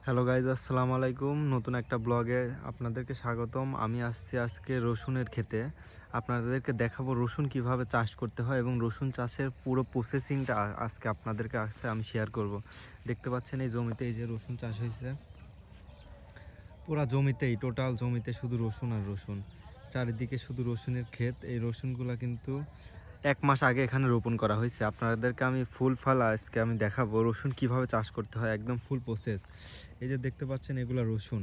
Hello guys, আসসালামু আলাইকুম। নতুন একটা ব্লগে আপনাদেরকে স্বাগতম। আমি আসছি আজকে রসুনের ক্ষেতে। আপনাদেরকে দেখাবো রসুন কিভাবে চাষ করতে হয় এবং রসুন চাষের পুরো প্রসেসিংটা আজকে আপনাদেরকে আমি শেয়ার করব। দেখতে পাচ্ছেন এই জমিতে এই যে রসুন চাষ হয়েছে, পুরা জমিতেই, টোটাল জমিতে শুধু রসুন আর রসুন, চারিদিকে শুধু রসুনের ক্ষেত। এই রসুনগুলা কিন্তু 1 মাস আগে এখানে রোপণ করা হয়েছে। আপনাদেরকে আমি ফুল ফল আজকে আমি দেখাবো রসুন কিভাবে চাষ করতে হয়, একদম ফুল প্রসেস। এই যে দেখতে পাচ্ছেন এগুলা রসুন,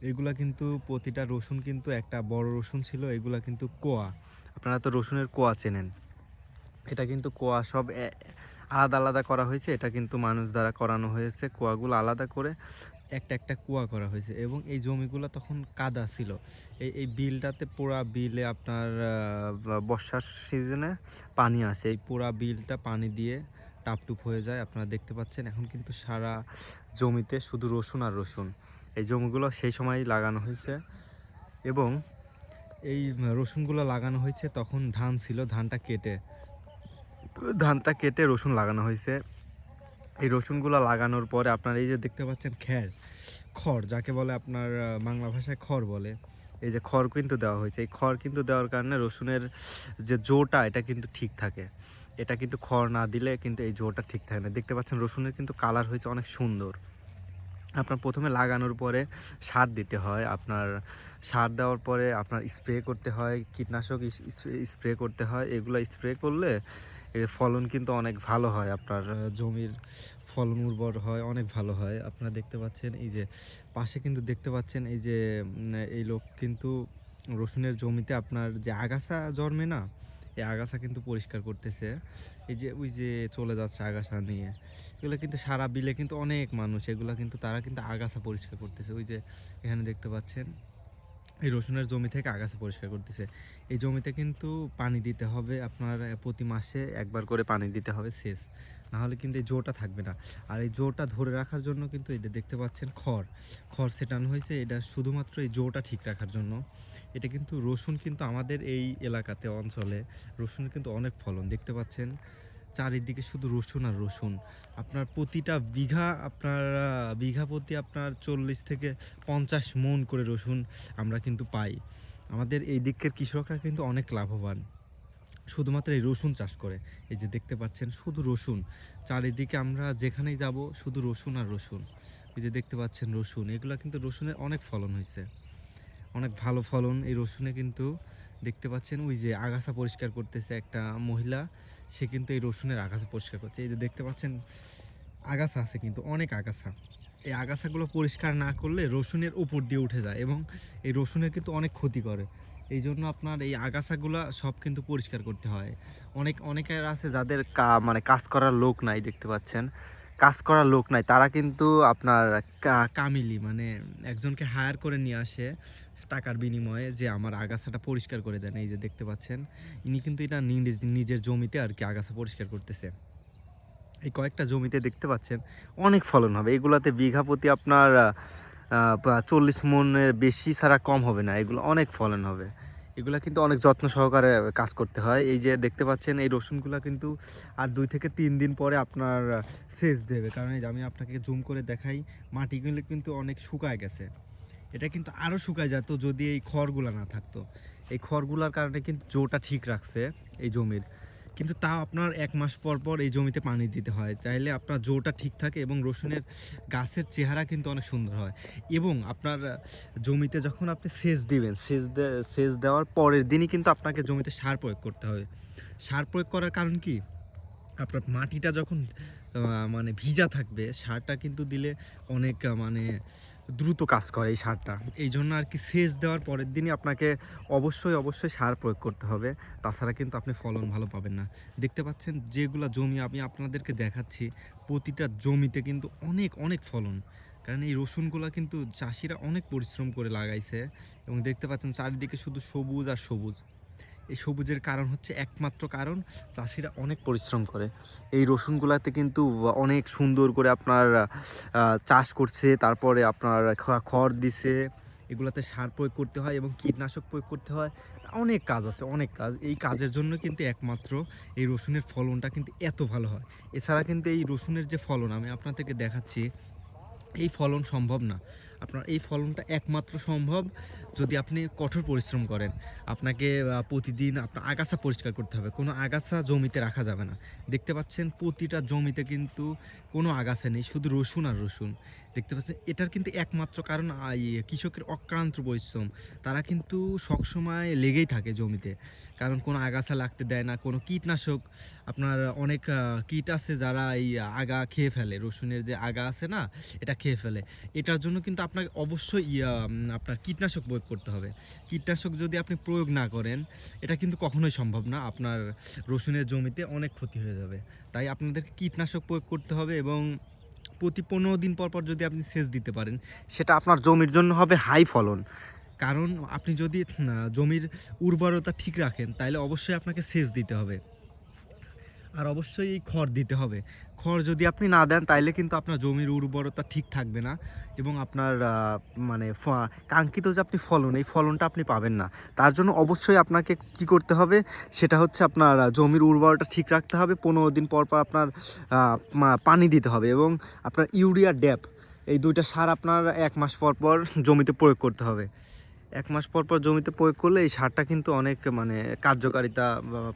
এগুলা কিন্তু প্রতিটা রসুন কিন্তু একটা বড় রসুন ছিল। এগুলা কিন্তু কোয়া, আপনারা তো রসুনের কোয়া চেনেন। এটা কিন্তু কোয়া সব আলাদা আলাদা করা হয়েছে। এটা কিন্তু মানুষ দ্বারা করানো হয়েছে। কোয়াগুলো আলাদা করে একটা একটা কুয়া করা হয়েছে এবং এই জমিগুলো তখন কাদা ছিল। এই বিলটাতে, পুরা বিলে আপনার বর্ষার সিজনে পানি আসে, এই পুরা বিলটা পানি দিয়ে টাপটুপ হয়ে যায়। আপনারা দেখতে পাচ্ছেন এখন কিন্তু সারা জমিতে শুধু রসুন আর রসুন। এই জমিগুলো সেই সময়ই লাগানো হয়েছে এবং এই রসুনগুলো লাগানো হয়েছে তখন ধান ছিল, ধানটা কেটে রসুন লাগানো হয়েছে। এই রসুনগুলো লাগানোর পরে আপনার এই যে দেখতে পাচ্ছেন খড় যাকে বলে, আপনার বাংলা ভাষায় খড় বলে। এই যে খড় কিন্তু দেওয়া হয়েছে, এই খড় কিন্তু দেওয়ার কারণে রসুনের যে জোটা এটা কিন্তু ঠিক থাকে। এটা কিন্তু খড় না দিলে কিন্তু এই জোটা ঠিক থাকে না। দেখতে পাচ্ছেন রসুনের কিন্তু কালার হয়েছে অনেক সুন্দর। আপনার প্রথমে লাগানোর পরে সার দিতে হয়। আপনার সার দেওয়ার পরে আপনার স্প্রে করতে হয়, কীটনাশক স্প্রে করতে হয়। এগুলো স্প্রে করলে এর ফলন কিন্তু অনেক ভালো হয়। আপনার জমির ফলন উর্বর হয়, অনেক ভালো হয়। আপনারা দেখতে পাচ্ছেন এই যে পাশে কিন্তু দেখতে পাচ্ছেন এই যে এই লোক কিন্তু রসুনের জমিতে আপনার যে আগাছা জন্মে না, এই আগাছা কিন্তু পরিষ্কার করতেছে। এই যে ওই যে চলে যাচ্ছে আগাছা নিয়ে, এগুলো কিন্তু সারা বিলে কিন্তু অনেক মানুষ, এগুলো কিন্তু তারা কিন্তু আগাছা পরিষ্কার করতেছে। ওই যে এখানে দেখতে পাচ্ছেন এই রসুনের জমি থেকে আগাছা পরিষ্কার করতেছে। এই জমিতে কিন্তু পানি দিতে হবে আপনার, প্রতি মাসে একবার করে পানি দিতে হবে সেচ, নাহলে কিন্তু এই জোটা থাকবে না। আর এই জোটা ধরে রাখার জন্য কিন্তু এটা দেখতে পাচ্ছেন খড় সেটানো হয়েছে, এটা শুধুমাত্র এই জোটা ঠিক রাখার জন্য। এটা কিন্তু রসুন কিন্তু আমাদের এই এলাকাতে অঞ্চলে রসুনের কিন্তু অনেক ফলন। দেখতে পাচ্ছেন চারিদিকে শুধু রসুন আর রসুন। আপনার প্রতিটা বিঘা প্রতি আপনার 40 থেকে 50 মণ করে রসুন আমরা কিন্তু পাই। আমাদের এই দিকের কৃষকরা কিন্তু অনেক লাভবান শুধুমাত্র এই রসুন চাষ করে। এই যে দেখতে পাচ্ছেন শুধু রসুন, চারিদিকে আমরা যেখানেই যাব শুধু রসুন আর রসুন। এই যে দেখতে পাচ্ছেন রসুন, এগুলো কিন্তু রসুনের অনেক ফলন হয়েছে, অনেক ভালো ফলন এই রসুনে। কিন্তু দেখতে পাচ্ছেন ওই যে আগাছা পরিষ্কার করতেছে একটা মহিলা, সে কিন্তু এই রসুনের আগাছা পরিষ্কার করছে। এই যে দেখতে পাচ্ছেন আগাছা আছে কিন্তু অনেক আগাছা। এই আগাছাগুলো পরিষ্কার না করলে রসুনের উপর দিয়ে উঠে যায় এবং এই রসুনের কিন্তু অনেক ক্ষতি করে। এই জন্য আপনার এই আগাছাগুলো সব কিন্তু পরিষ্কার করতে হয়। অনেকের আছে যাদের মানে কাজ করার লোক নাই, দেখতে পাচ্ছেন কাজ করার লোক নাই, তারা কিন্তু আপনার কামিলি মানে একজনকে হায়ার করে নিয়ে আসে টাকার বিনিময়ে, যে আমার আগাছাটা পরিষ্কার করে দেন। এই যে দেখতে পাচ্ছেন ইনি কিন্তু এটা নিজের জমিতে আর কি আগাছা পরিষ্কার করতেছে। এই কয়েকটা জমিতে দেখতে পাচ্ছেন অনেক ফলন হবে এগুলাতে। বিঘা প্রতি আপনার 40 মণের বেশি ছাড়া কম হবে না, এগুলো অনেক ফলন হবে। এগুলা কিন্তু অনেক যত্ন সহকারে কাজ করতে হয়। এই যে দেখতে পাচ্ছেন এই রসুনগুলা কিন্তু আর 2 থেকে 3 দিন পরে আপনার সেচ দেবে, কারণ এই যে আমি আপনাকে জুম করে দেখাই, মাটিগুলো কিন্তু অনেক শুকায় গেছে। এটা কিন্তু আরও শুকায় যেত যদি এই খড়গুলো না থাকতো। এই খড়গুলোর কারণে কিন্তু জোটা ঠিক রাখছে এই জমির। কিন্তু তাও আপনার 1 মাস পর পর এই জমিতে পানি দিতে হয়, চাইলে আপনার জোটা ঠিক থাকে এবং রসুনের গাছের চেহারা কিন্তু অনেক সুন্দর হয়। এবং আপনার জমিতে যখন আপনি সেচ দিবেন, সেচ দেওয়ার পরের দিনই কিন্তু আপনাকে জমিতে সার প্রয়োগ করতে হবে। সার প্রয়োগ করার কারণ কি, আপনার মাটিটা যখন মানে ভিজা থাকবে, সারটা কিন্তু দিলে অনেক মানে দ্রুত কাজ করে এই সারটা। এই জন্য আর কি সেচ দেওয়ার পরের দিনই আপনাকে অবশ্যই সার প্রয়োগ করতে হবে, তাছাড়া কিন্তু আপনি ফলন ভালো পাবেন না। দেখতে পাচ্ছেন যেগুলো জমি আমি আপনাদেরকে দেখাচ্ছি, প্রতিটা জমিতে কিন্তু অনেক ফলন, কারণ এই রসুনগুলো কিন্তু চাষিরা অনেক পরিশ্রম করে লাগাইছে। এবং দেখতে পাচ্ছেন চারিদিকে শুধু সবুজ আর সবুজ। এই সবুজের কারণ হচ্ছে, একমাত্র কারণ, চাষিরা অনেক পরিশ্রম করে। এই রসুনগুলাতে কিন্তু অনেক সুন্দর করে আপনার চাষ করছে, তারপরে আপনার খড় দিছে, এগুলাতে সার প্রয়োগ করতে হয় এবং কীটনাশক প্রয়োগ করতে হয়। অনেক কাজ আছে, অনেক কাজ। এই কাজের জন্য কিন্তু একমাত্র এই রসুনের ফলনটা কিন্তু এত ভালো হয়। এছাড়া কিন্তু এই রসুনের যে ফলন আমি আপনাদেরকে দেখাচ্ছি, এই ফলন সম্ভব না। আপনার এই ফলনটা একমাত্র সম্ভব যদি আপনি কঠোর পরিশ্রম করেন। আপনাকে প্রতিদিন আপনার আগাছা পরিষ্কার করতে হবে। কোনো আগাছা জমিতে রাখা যাবে না। দেখতে পাচ্ছেন প্রতিটা জমিতে কিন্তু কোনো আগাছা নেই, শুধু রসুন আর রসুন। দেখতে পাচ্ছেন এটার কিন্তু একমাত্র কারণ কৃষকের অক্লান্ত পরিশ্রম। তারা কিন্তু সবসময় লেগেই থাকে জমিতে। কারণ কোনো আগাছা লাগতে দেয় না, কোনো কীটনাশক আপনার অনেক কীট আছে যারা এই আগা খেয়ে ফেলে। রসুনের যে আগা আছে না, এটা খেয়ে ফেলে। এটার জন্য কিন্তু আপনাকে অবশ্যই আপনার কীটনাশক প্রয়োগ করতে হবে। কীটনাশক যদি আপনি প্রয়োগ না করেন, এটা কিন্তু কখনোই সম্ভব না। আপনার রসুনের জমিতে অনেক ক্ষতি হয়ে যাবে। তাই আপনাদেরকে কীটনাশক প্রয়োগ করতে হবে এবং প্রতি 15 দিন পর পর যদি আপনি সেচ দিতে পারেন, সেটা আপনার জমির জন্য হবে হাই ফলন। কারণ আপনি যদি জমির উর্বরতা ঠিক রাখেন, তাহলে অবশ্যই আপনাকে সেচ দিতে হবে। আর অবশ্যই এই খড় দিতে হবে। খড় যদি আপনি না দেন তাইলে কিন্তু আপনার জমির উর্বরতা ঠিক থাকবে না এবং আপনার মানে কাঙ্ক্ষিত যে আপনি ফলন, এই ফলনটা আপনি পাবেন না। তার জন্য অবশ্যই আপনাকে কি করতে হবে, সেটা হচ্ছে আপনার জমির উর্বরতা ঠিক রাখতে হবে। 15 দিন পর পর আপনার পানি দিতে হবে এবং আপনার ইউরিয়া ড্যাপ, এই দুইটা সার আপনার 1 মাস পর পর জমিতে প্রয়োগ করতে হবে। 1 মাস পর পর জমিতে প্রয়োগ করলে এই সারটা কিন্তু অনেক মানে কার্যকারিতা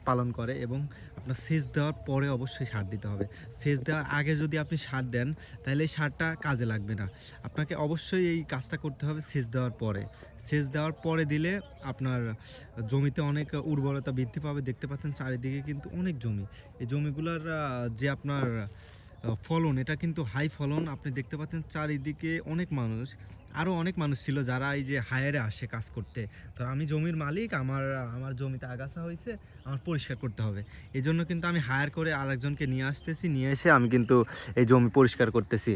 পালন করে এবং আপনার সেচ দেওয়ার পরে অবশ্যই সার দিতে হবে। সেচ দেওয়ার আগে যদি আপনি সার দেন, তাহলে এই সারটা কাজে লাগবে না। আপনাকে অবশ্যই এই কাজটা করতে হবে সেচ দেওয়ার পরে। সেচ দেওয়ার পরে দিলে আপনার জমিতে অনেক উর্বরতা বৃদ্ধি পাবে। দেখতে পাচ্ছেন চারিদিকে কিন্তু অনেক জমি। এই জমিগুলোর যে আপনার ফলন, এটা কিন্তু হাই ফলন। আপনি দেখতে পাচ্ছেন চারিদিকে অনেক মানুষ, আরও অনেক মানুষ ছিল যারা এই যে হায়ারে আসে কাজ করতে। তো আমি জমির মালিক, আমার জমিতে আগাছা হয়েছে, আমার পরিষ্কার করতে হবে। এই জন্য কিন্তু আমি হায়ার করে আরেকজনকে নিয়ে আসতেছি, নিয়ে এসে আমি কিন্তু এই জমি পরিষ্কার করতেছি।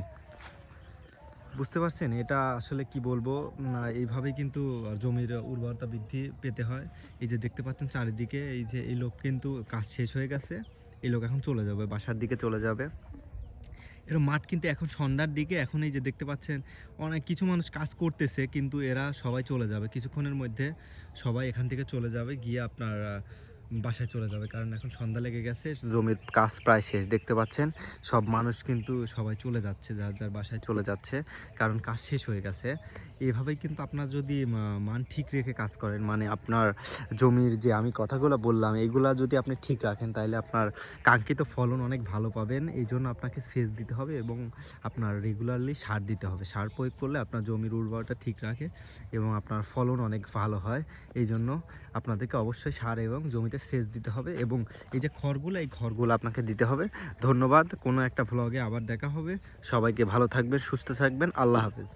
বুঝতে পারছেন? এটা আসলে কি বলবো, এইভাবেই কিন্তু জমির উর্বরতা বৃদ্ধি পেতে হয়। এই যে দেখতে পাচ্ছেন চারিদিকে, এই যে এই লোক কিন্তু কাজ শেষ হয়ে গেছে, এই লোক এখন চলে যাবে, বাসার দিকে চলে যাবে। এরকম মাঠ কিন্তু এখন সন্ধ্যার দিকে, এখন এই যে দেখতে পাচ্ছেন অনেক কিছু মানুষ কাজ করতেছে, কিন্তু এরা সবাই চলে যাবে কিছুক্ষণের মধ্যে। সবাই এখান থেকে চলে যাবে, গিয়ে আপনার বাসায় চলে যাবে, কারণ এখন সন্ধ্যা লেগে গেছে, জমির কাজ প্রায় শেষ। দেখতে পাচ্ছেন সব মানুষ কিন্তু সবাই চলে যাচ্ছে, যার যার বাসায় চলে যাচ্ছে, কারণ কাজ শেষ হয়ে গেছে। এভাবেই কিন্তু আপনার যদি মান ঠিক রেখে কাজ করেন, মানে আপনার জমির যে আমি কথাগুলো বললাম, এইগুলা যদি আপনি ঠিক রাখেন, তাহলে আপনার কাঙ্ক্ষিত ফলন অনেক ভালো পাবেন। এই জন্য আপনাকে সেচ দিতে হবে এবং আপনার রেগুলারলি সার দিতে হবে। সার প্রয়োগ করলে আপনার জমির উর্বরতা ঠিক রাখে এবং আপনার ফলন অনেক ভালো হয়। এই জন্য আপনাদেরকে অবশ্যই সার এবং জমিতে সেচ দিতে হবে এবং এই যে খড়গুলো, এই খড়গুলো আপনাকে দিতে হবে। ধন্যবাদ। কোনো একটা ভ্লগে আবার দেখা হবে। সবাইকে ভালো থাকবেন, সুস্থ থাকবেন। আল্লাহ হাফেজ।